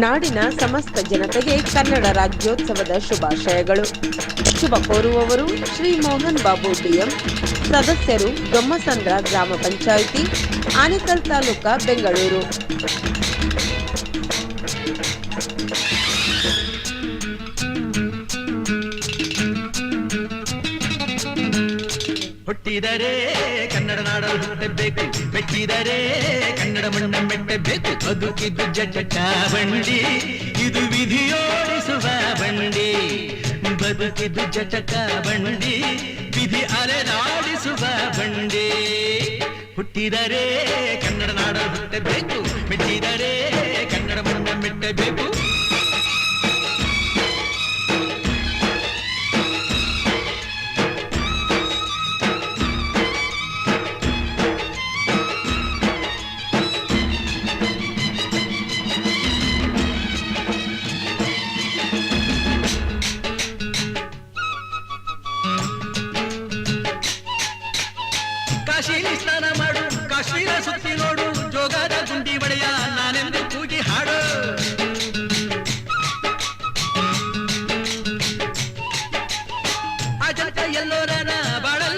ನಾಡಿನ ಸಮಸ್ತ ಜನತೆಗೆ ಕನ್ನಡ ರಾಜ್ಯೋತ್ಸವದ ಶುಭಾಶಯಗಳು. ಶುಭ ಕೋರುವವರು ಶ್ರೀ ಮೋಹನ್ ಬಾಬು ಡಿಎಂ, ಸದಸ್ಯರು ದೊಮ್ಮಸಂದ್ರ ಗ್ರಾಮ ಪಂಚಾಯಿತಿ, ಆನೇಕಲ್ ತಾಲೂಕಾ, ಬೆಂಗಳೂರು. ಹುಟ್ಟಿದರೆ ಕನ್ನಡ ನಾಡಲು ಹುಟ್ಟಬೇಕು, ಮೆಟ್ಟಿದರೆ ಕನ್ನಡ ಮಣ್ಣ ಮೆಟ್ಟಬೇಕು. ಬದುಕಿದ್ದು ಜಟಕ ಬಂಡಿ, ಇದು ವಿಧಿಯೋಡಿಸುವ ಬಂಡಿ. ಬದುಕಿದ್ದು ಜಟಕ ಬಂಡಿ, ವಿಧಿ ಅಲೆದಾಡಿಸುವ ಬಂಡಿ. ಹುಟ್ಟಿದರೆ ಕನ್ನಡ ನಾಡಲು ಹುಟ್ಟಬೇಕು, ಮೆಟ್ಟಿದರೆ ಕನ್ನಡ ಮಣ್ಣ ಮೆಟ್ಟಬೇಕು. ಕಾಶಿಲಿ ಸ್ನಾನ ಮಾಡು, ಕಾಶ್ಮೀರ ಸುತ್ತಿ ನೋಡು, ಜೋಗದ